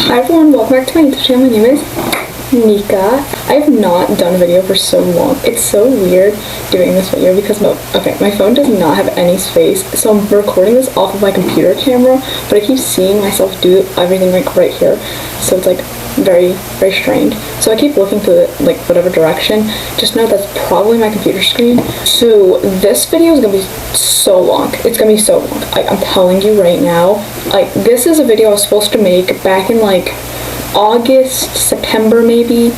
Hi everyone, welcome back to my YouTube channel. My name is Nika. I have not done a video for so long. It's so weird doing this video because my phone does not have any space, so I'm recording this off of my computer camera, but I keep seeing myself do everything like right here, so it's like very strange. So I keep looking to like whatever direction. Just know that's probably my computer screen. So this video is gonna be so long. It's gonna be so long. I'm telling you right now. Like, this is a video I was supposed to make back in like August, September maybe,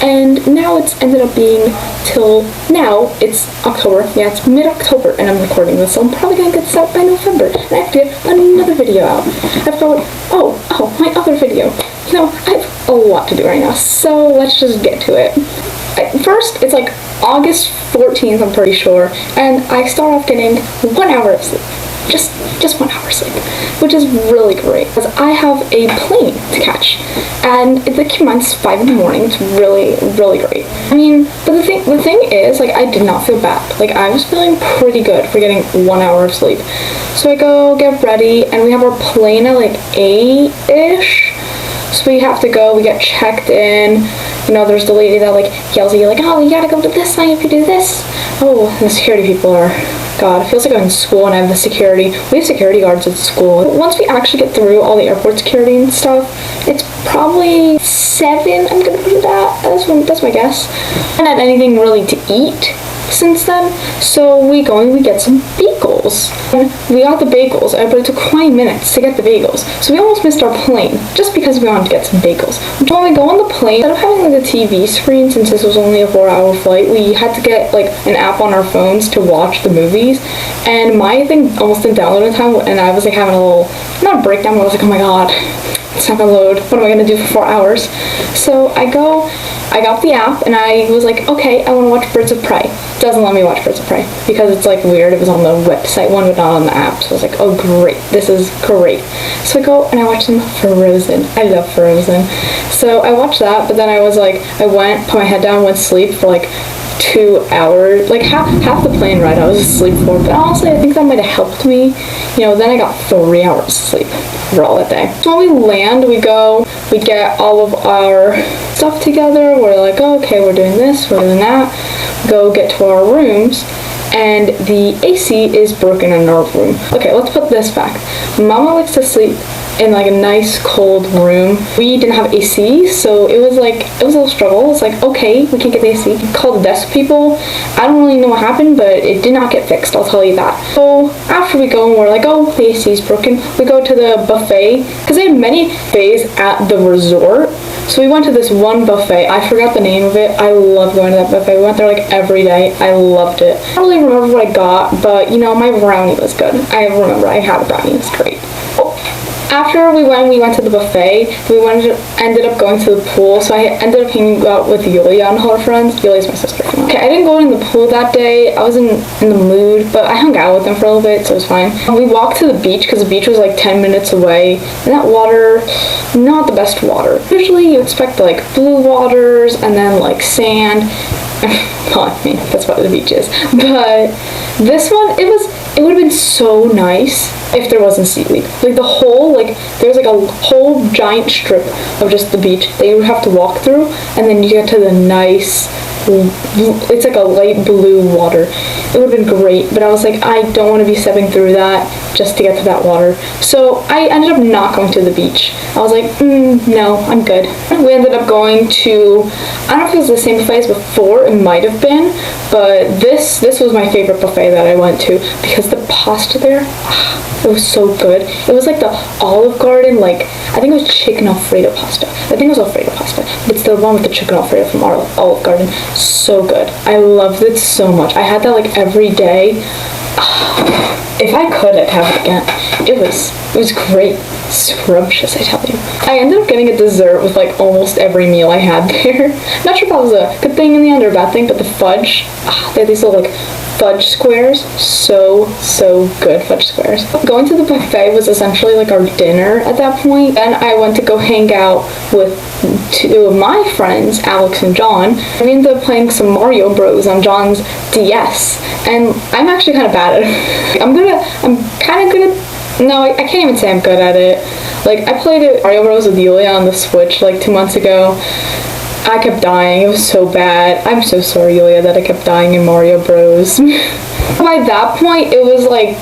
and now it's ended up being till now. It's October. Yeah, it's mid-October, and I'm recording this, so I'm probably gonna get this out by November, and I have to get another video out. I've got my other video. You know, I have a lot to do right now, so let's just get to it. First, it's like August 14th, I'm pretty sure, and I start off getting 1 hour of sleep. Just 1 hour sleep, which is really great because I have a plane to catch, and it's like, it's 5 in the morning. It's really great. I mean, but the thing is, like, I did not feel bad. Like, I was feeling pretty good for getting 1 hour of sleep. So I go get ready, and we have our plane at like 8-ish. So we have to go. We get checked in. You know, there's the lady that like yells at you like, oh, you gotta go to this line if you do this. Oh, and the security people are, God, it feels like I'm in school and I have the security. We have security guards at school. Once we actually get through all the airport security and stuff, it's probably 7. I'm gonna put that. That's my guess. I haven't had anything really to eat since then, so we get some bagels. And we got the bagels, but it took 20 minutes to get the bagels, so we almost missed our plane just because we wanted to get some bagels. When we go on the plane, instead of having like a TV screen, since this was only a 4-hour flight, we had to get like an app on our phones to watch the movies, and my thing almost didn't download in time, and I was like having a little, not a breakdown, but I was like, oh my god, it's not gonna load. What am I gonna do for 4 hours? So I got the app, and I was like, okay, I want to watch Birds of Prey. It doesn't let me watch Birds of Prey because it's like weird. It was on the website one, but not on the app. So I was like, oh great, this is great. So I go and I watch some Frozen. I love Frozen. So I watched that, but then I was like, put my head down, went to sleep for like 2 hours, like half the plane ride I was asleep for, but honestly I think that might have helped me. You know, then I got 3 hours of sleep for all that day. So when we land, we get all of our stuff together. We're like, oh, okay, we're doing this, we're doing that. Go get to our rooms, and the AC is broken in our room. Okay, let's put this back. Mama likes to sleep in like a nice cold room. We didn't have AC, so it was a little struggle. It's like, okay, we can't get the AC. We called the desk people. I don't really know what happened, but it did not get fixed, I'll tell you that. So after we go and we're like, oh, the AC is broken, we go to the buffet, because they had many buffets at the resort. So we went to this one buffet. I forgot the name of it. I love going to that buffet. We went there like every day. I loved it. I don't really remember what I got, but you know, my brownie was good. I remember I had a brownie. It was great. After we went to the buffet. Ended up going to the pool. So I ended up hanging out with Yulia and her friends. Yulia's my sister. Okay, I didn't go in the pool that day. I wasn't in the mood, but I hung out with them for a little bit, so it was fine. We walked to the beach because the beach was like 10 minutes away, and that water, not the best water. Usually you expect like blue waters and then like sand. Well, I mean, that's what the beach is. But this one, it would have been so nice if there wasn't seaweed. Like there was like a whole giant strip of just the beach that you would have to walk through, and then you get to the nice, it's like a light blue water. It would have been great, but I was like, I don't want to be stepping through that just to get to that water. So I ended up not going to the beach. I was like, no, I'm good. We ended up going to, I don't know if it was the same buffet as before, it might have been, but this was my favorite buffet that I went to because the pasta there, it was so good. It was like the Olive Garden, like, I think it was chicken Alfredo pasta. I think it was Alfredo pasta, but it's the one with the chicken Alfredo from Olive Garden. So good. I loved it so much. I had that like every day. If I could, I'd have it again. It was great. Scrumptious, I tell you. I ended up getting a dessert with like almost every meal I had there. Not sure if that was a good thing in the end or a bad thing, but the fudge, they had these little like fudge squares. So good, fudge squares. Going to the buffet was essentially like our dinner at that point. Then I went to go hang out with 2 of my friends, Alex and John. We ended up playing some Mario Bros on John's DS, and I'm actually kind of bad at it. I'm kind of good at, no, I can't even say I'm good at it. Like, I played it Mario Bros with Yulia on the Switch like 2 months ago. I kept dying. It was so bad. I'm so sorry, Yulia, that I kept dying in Mario Bros. By that point, it was like,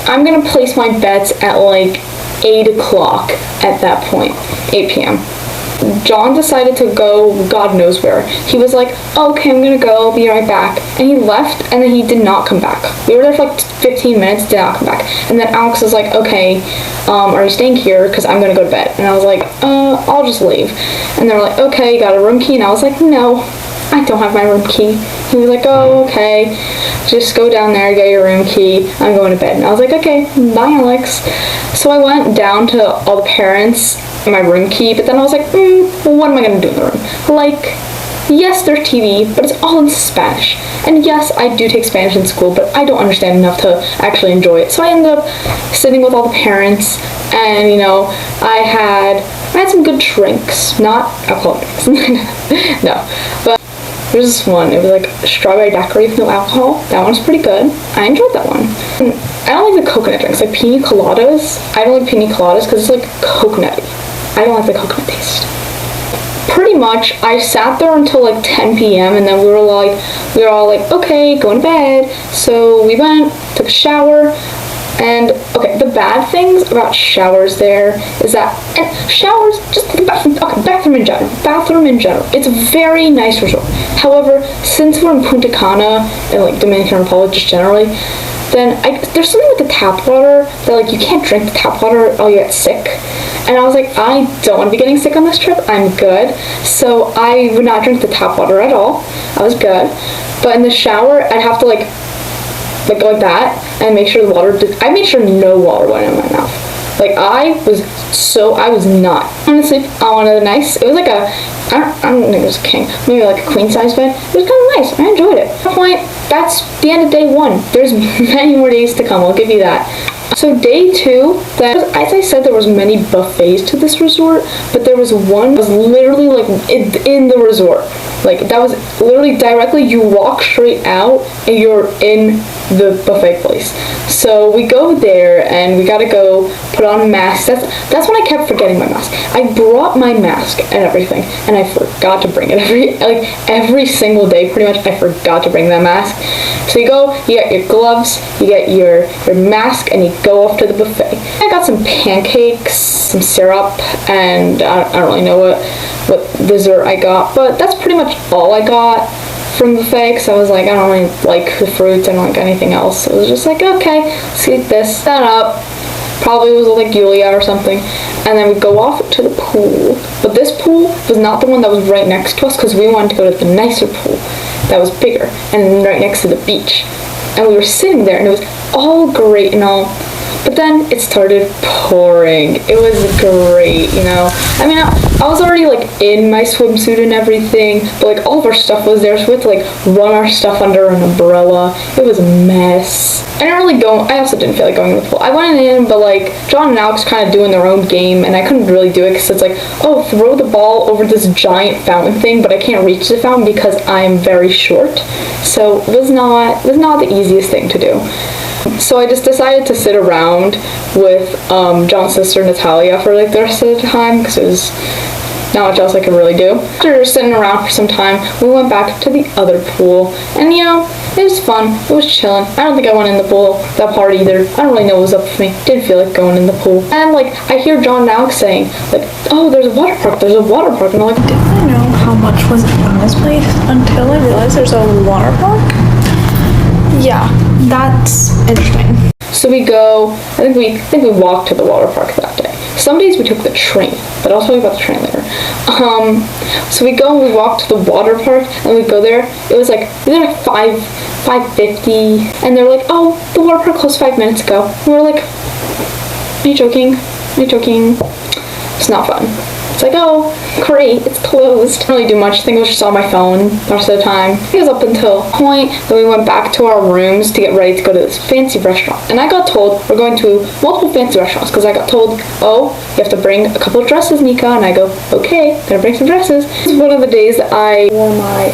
I'm gonna place my bets at like 8 o'clock at that point, 8 p.m. John decided to go God knows where. He was like, oh, okay, I'm gonna go, I'll be right back. And he left, and then he did not come back. We were there for like 15 minutes, did not come back. And then Alex was like, okay, are you staying here? Because I'm gonna go to bed. And I was like, I'll just leave. And they were like, okay, you got a room key? And I was like, no, I don't have my room key. He was like, oh, okay, just go down there, get your room key, I'm going to bed. And I was like, okay, bye, Alex. So I went down to all the parents, my room key, but then I was like, what am I going to do in the room? Like, yes, there's TV, but it's all in Spanish. And yes, I do take Spanish in school, but I don't understand enough to actually enjoy it. So I ended up sitting with all the parents, and, you know, I had some good drinks, not alcoholic drinks, no, but there's this one, it was like strawberry daiquiri with no alcohol. That one's pretty good. I enjoyed that one. I don't like the coconut drinks, like pina coladas. I don't like pina coladas because it's like coconutty. I don't like the coconut taste. Pretty much, I sat there until like 10 p.m. and then we were all like, okay, going to bed. So we went, took a shower, and okay, the bad things about showers there is that, and showers, just like bathroom in general, it's a very nice resort. However, since we're in Punta Cana and like Dominican Republic just generally, then there's something with the tap water that like you can't drink the tap water or you get sick. And I was like, I don't want to be getting sick on this trip, I'm good. So I would not drink the tap water at all. I was good. But in the shower, I'd have to like go like that and make sure the water I made sure no water went in my mouth. Like I was not. I wanted to sleep on one of the nice, it was like I don't think it was a king, maybe like a queen size bed. It was kind of nice, I enjoyed it. At that point, that's the end of day 1. There's many more days to come, I'll give you that. So day 2, as I said, there was many buffets to this resort, but there was one that was literally like in the resort. Like that was literally directly, you walk straight out and you're in the buffet place. So we go there and we gotta go put on a mask. That's when I kept forgetting my mask. I brought my mask and everything and I forgot to bring it every single day pretty much. I forgot to bring that mask. So you go, you get your gloves, you get your mask, and you go off to the buffet. I got some pancakes, some syrup, and I don't really know what dessert I got, but that's pretty much all I got from the buffet, because I was like, I don't really like the fruits, I don't like anything else. So it was just like, okay, let's eat this, set up. Probably was like Yulia or something, and then we go off to the pool. But this pool was not the one that was right next to us, because we wanted to go to the nicer pool that was bigger and right next to the beach. And we were sitting there and it was all great and all, but then it started pouring. It was great, you know. I mean, I was already like in my swimsuit and everything, but like all of our stuff was there, so we had to like run our stuff under an umbrella. It was a mess. I also didn't feel like going in the pool. I went in, but like John and Alex kind of doing their own game, and I couldn't really do it because it's like, oh, throw the ball over this giant fountain thing, but I can't reach the fountain because I am very short. So it was not the easiest thing to do. So I just decided to sit around with John's sister Natalia for like the rest of the time, because it was not much else I could really do. After sitting around for some time, we went back to the other pool, and you know, it was fun, it was chilling. I don't think I went in the pool that part either. I don't really know what was up with me. Didn't feel like going in the pool. And like, I hear John and Alex saying, like, oh, there's a water park, and I'm like, didn't I know how much was in this place until I realized there's a water park? Yeah, that's interesting. So we go, I think we walked to the water park that day. Some days we took the train, but I'll tell you about the train later. So we go and we walk to the water park, and we go there. It was like 5:50, and they were like, oh, the water park closed 5 minutes ago. And we were like, are you joking? It's not fun. It's like, oh, great, it's closed. Didn't really do much. I think I was just on my phone the rest of the time. It was up until a point that we went back to our rooms to get ready to go to this fancy restaurant. And I got told we're going to multiple fancy restaurants, because I got told, oh, you have to bring a couple of dresses, Nika. And I go, okay, gonna bring some dresses. This is one of the days that I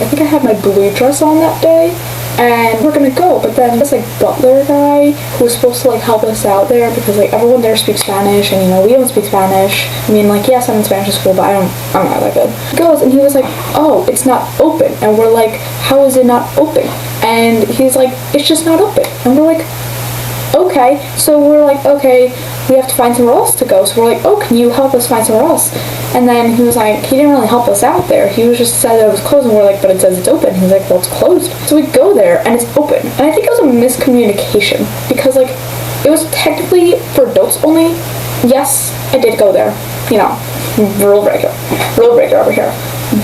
think I had my blue dress on that day. and we're gonna go. But then this like butler guy who was supposed to like help us out there, because like everyone there speaks Spanish, and you know we don't speak Spanish. I mean, like, yes, I'm in Spanish school, but I'm not that good. He goes and he was like, oh, it's not open. And we're like, how is it not open? And he's like, it's just not open. And we're like, okay. So we're like, okay, we have to find somewhere else to go. So we're like, oh, can you help us find somewhere else? And then he was like, he didn't really help us out there. He was just said that it was closed, and we're like, but it says it's open. He's like, well, it's closed. So we go there and it's open. And I think it was a miscommunication, because like it was technically for adults only. Yes, I did go there. You know, rule breaker over here.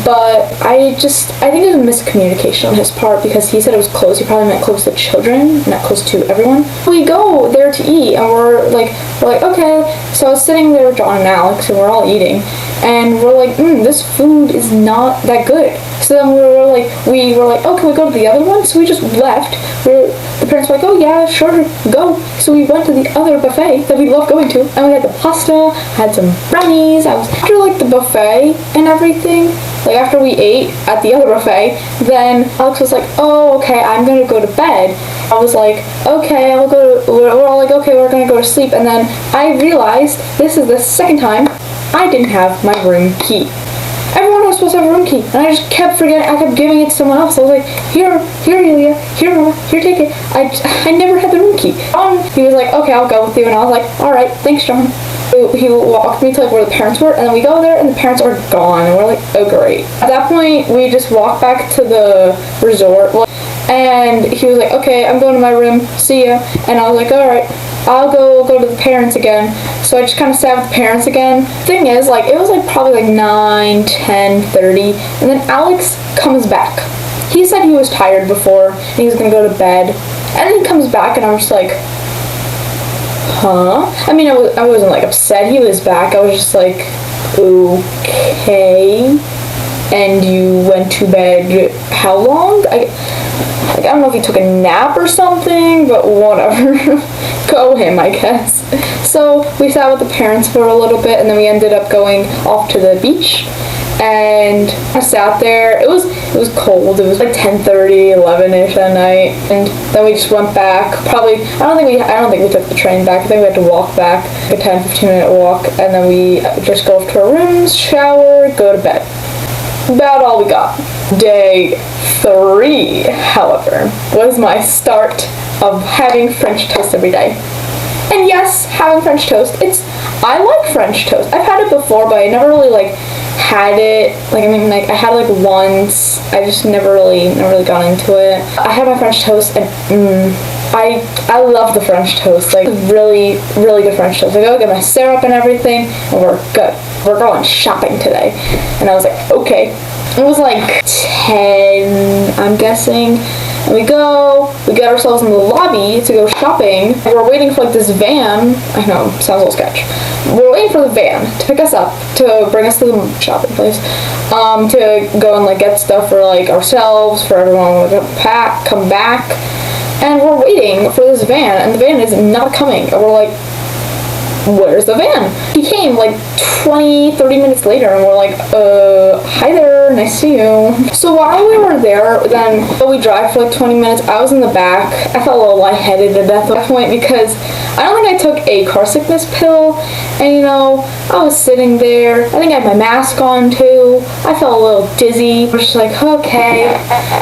But I think it was a miscommunication on his part, because he said it was closed. He probably meant closed to children, not closed to everyone. We go there to eat, and we're like, okay. So I was sitting there with John and Alex, and we're all eating, and we're like, this food is not that good. So then we were like, oh, can we go to the other one? So we just left. The parents were like, oh yeah, sure, go. So we went to the other buffet that we love going to, and we had the pasta, had some brownies. After like the buffet and everything, like after we ate at the other buffet, then Alex was like, oh, okay, I'm gonna go to bed. I was like, okay, we're all like, okay, we're gonna go to sleep. And then I realized this is the second time I didn't have my room key. Everyone was supposed to have a room key, and I just kept forgetting. I kept giving it to someone else. I was like, here, Yulia, here, Mama, here, take it. I never had the room key. He was like, okay, I'll go with you, and I was like, all right, thanks, John. He walked me to like where the parents were, and then we go there, and the parents are gone, and we're like, oh great. At that point, we just walked back to the resort, and he was like, okay, I'm going to my room, see ya. And I was like, all right, I'll go to the parents again. So I just kind of sat with the parents again. Thing is, like, it was like probably like 9, 10, 30, and then Alex comes back. He said he was tired before, and he was gonna go to bed, and then he comes back, and I'm just like, huh? I mean, I wasn't like upset he was back. I was just like, okay. And you went to bed how long? I don't know if he took a nap or something, but whatever. Go him, I guess. So we sat with the parents for a little bit, and then we ended up going off to the beach. And I sat there. It was cold. It was like 10:30, 11ish at night, and then we just went back. Probably I don't think we took the train back. I think we had to walk back, like a 10-15 minute walk, and then we just go up to our rooms, shower, go to bed. About all we got. Day 3, however, was my start of having French toast every day. And yes, having French toast, I like French toast. I've had it before, but I never really like had it. I had it like once. I just never really got into it. I had my French toast, and I love the French toast. Like really, really good French toast. I go get my syrup and everything, and we're good. We're going shopping today. And I was like, okay. It was like 10, I'm guessing. And we get ourselves in the lobby to go shopping. And we're waiting for like this van. I know, sounds a little sketch. We're waiting for the van to pick us up, to bring us to the shopping place, to go and like get stuff for like ourselves, for everyone to pack, come back. And we're waiting for this van, and the van is not coming. And we're like, where's the van? He came like 20, 30 minutes later, and we're like, hi there, nice to see you. So while we were there, then we drive for like 20 minutes. I was in the back. I felt a little lightheaded at that point, because I don't think I took a car sickness pill, and you know, I was sitting there. I think I had my mask on too. I felt a little dizzy. I was just like, okay,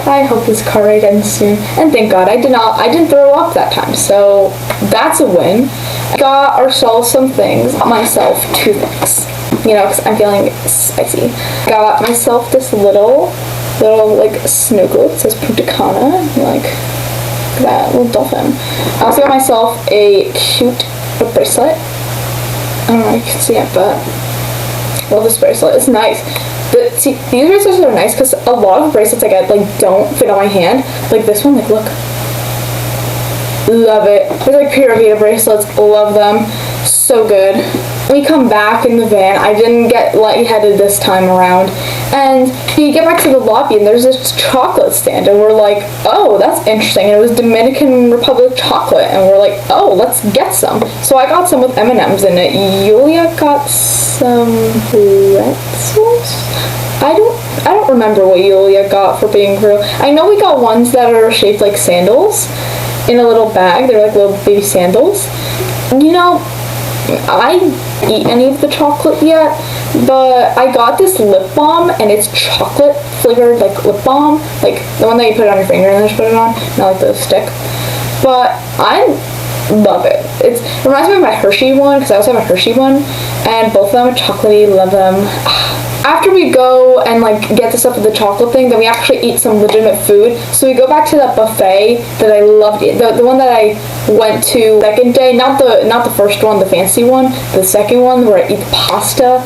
I hope this car ride ends soon. And thank God I didn't throw up that time, so that's a win. Got ourselves some things. Got myself 2 things, you know, because I'm feeling spicy. Got myself this little like snorkel. It says Punta Cana, like that little dolphin. I also got myself a cute bracelet. I don't know if you can see it, but I love this bracelet. It's nice. See, these bracelets are nice because a lot of bracelets I get like don't fit on my hand. Like this one, like look. Love it. They're like Pura Vida bracelets. Love them. So good. We come back in the van. I didn't get lightheaded this time around. And we get back to the lobby, and there's this chocolate stand, and we're like, oh, that's interesting. And it was Dominican Republic chocolate, and we're like, oh, let's get some. So I got some with M&Ms in it. Yulia got some pretzels. I don't remember what Yulia got for being real. I know we got ones that are shaped like sandals in a little bag. They're like little baby sandals. You know, I didn't eat any of the chocolate yet, but I got this lip balm and it's chocolate flavored like lip balm, like the one that you put on your finger and then just put it on, not like the stick. But I love it. It reminds me of my Hershey one, because I also have a Hershey one, and both of them are chocolatey. Love them. After we go and like get the stuff with the chocolate thing, then we actually eat some legitimate food. So we go back to that buffet that I loved, the one that I went to second day, not the first one, the fancy one, the second one where I eat the pasta.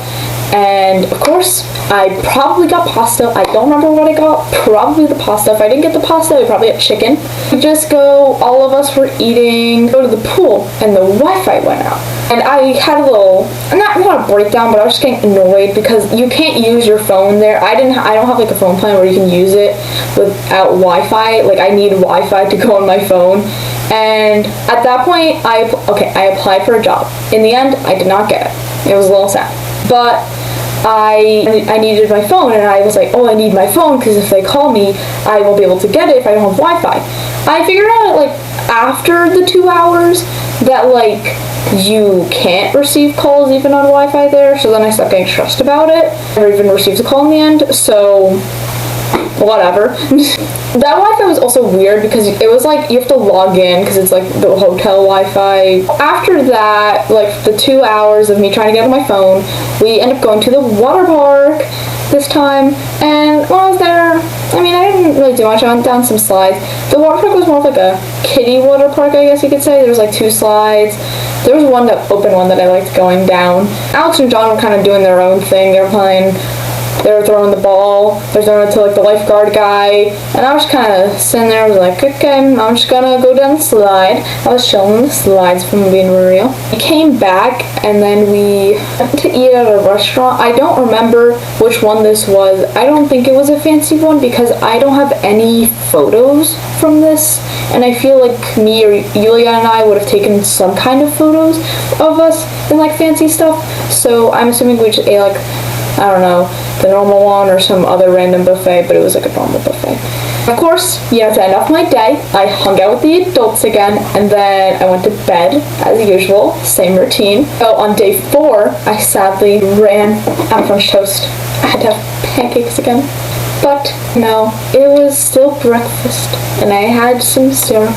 And of course, I probably got pasta. I don't remember what I got. Probably the pasta. If I didn't get the pasta, we probably got chicken. We just go, all of us were eating, go to the pool, and the Wi-Fi went out. And I had a little, not a breakdown, but I was just getting annoyed because you can't use your phone there. I don't have like a phone plan where you can use it without Wi-Fi. Like I need Wi-Fi to go on my phone. And at that point, I applied for a job. In the end, I did not get it. It was a little sad. But I needed my phone, and I was like, oh, I need my phone because if they call me, I won't be able to get it if I don't have Wi-Fi. I figured out like after the 2 hours that like you can't receive calls even on Wi-Fi there, so then I stopped getting stressed about it. I never even received a call in the end, so whatever. That Wi-Fi was also weird because it was like you have to log in because it's like the hotel Wi-Fi. After that, like the 2 hours of me trying to get on my phone, we ended up going to the water park this time. And when I was there, I mean, I didn't really do much. I went down some slides. The water park was more of like a kiddie water park, I guess you could say. There was like 2 slides. There was one open one that I liked going down. Alex and John were kind of doing their own thing. They were throwing the ball. They were throwing it to like the lifeguard guy, and I was kind of sitting there. I was like, okay, I'm just gonna go down the slide. I was chilling the slides, from being real. I came back, and then we went to eat at a restaurant. I don't remember which one this was. I don't think it was a fancy one because I don't have any photos from this, and I feel like me or Yulia and I would have taken some kind of photos of us in like fancy stuff. So I'm assuming we just ate like, I don't know, the normal one or some other random buffet, but it was like a normal buffet. Of course, to end off my day, I hung out with the adults again, and then I went to bed, as usual, same routine. So on day 4, I sadly ran out of French toast. I had to have pancakes again. But, no, it was still breakfast, and I had some syrup.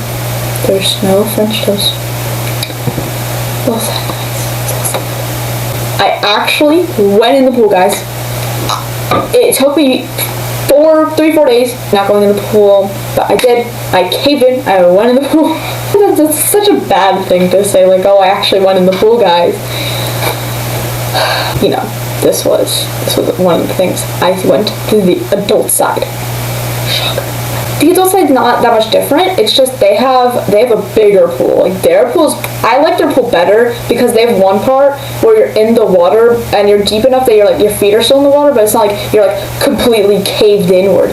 There's no French toast. Well said, guys. I actually went in the pool, guys. It took me 4 days not going in the pool, but I did. I caved in. I went in the pool. That's such a bad thing to say, like, oh, I actually went in the pool, guys. You know, this was one of the things. I went to the adult side. Shocker. The adult side's not that much different. It's just they have a bigger pool. Like their pools, I like their pool better because they have one part where you're in the water and you're deep enough that your feet are still in the water, but it's not like you're like completely caved inward.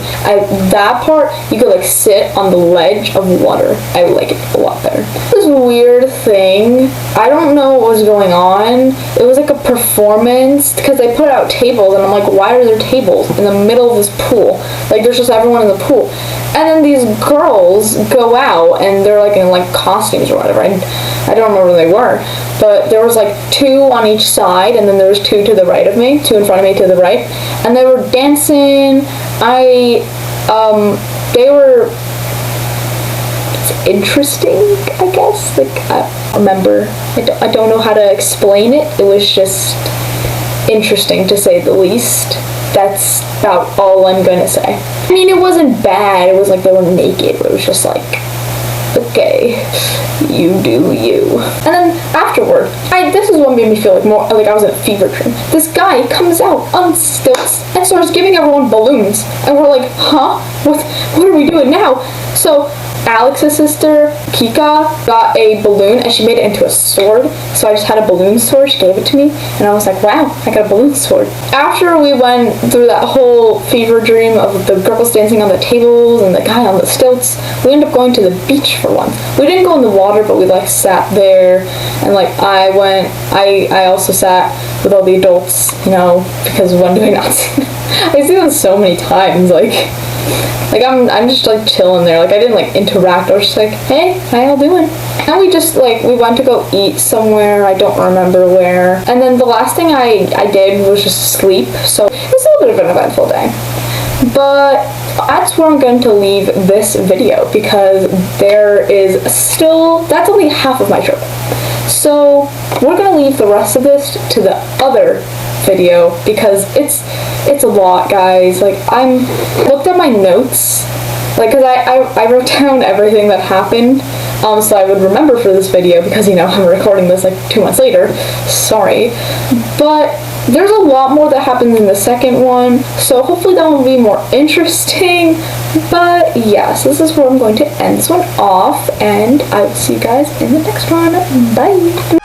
That part you could like sit on the ledge of water. I like it a lot better. This weird thing. I don't know what was going on. It was like a performance because they put out tables, and I'm like, why are there tables in the middle of this pool? Like there's just everyone in the pool. And then these girls go out and they're like in like costumes or whatever. I don't remember where they were, but there was like 2 on each side, and then there was 2 to the right of me, 2 in front of me to the right, and they were dancing. They were interesting, I guess. Like I remember, I don't know how to explain it. It was just interesting to say the least. That's about all I'm gonna say. I mean, it wasn't bad. It was like they were naked, but it was just like, okay, you do you. And then afterward, this is what made me feel like more like I was in a fever dream. This guy comes out on stilts and starts giving everyone balloons, and we're like, huh? What are we doing now? So Alex's sister, Kika, got a balloon and she made it into a sword. So I just had a balloon sword. She gave it to me and I was like, wow, I got a balloon sword. After we went through that whole fever dream of the girls dancing on the tables and the guy on the stilts, we ended up going to the beach for once. We didn't go in the water, but we like sat there, and like I also sat with all the adults, you know, because when do I not? I see them so many times, like I'm just like chilling there, like I didn't like interact. I was just like, hey, how y'all doing? And we just like, we went to go eat somewhere, I don't remember where, and then the last thing I did was just sleep, so it was a little bit of an eventful day. But that's where I'm going to leave this video, because there is still, that's only half of my trip. So we're going to leave the rest of this to the other video, because it's a lot, guys. Like, I looked at my notes, like, because I wrote down everything that happened, so I would remember for this video, because, you know, I'm recording this like 2 months later, sorry, but there's a lot more that happens in the second one, so hopefully that will be more interesting. But yes, this is where I'm going to end this one off, and I will see you guys in the next one. Bye!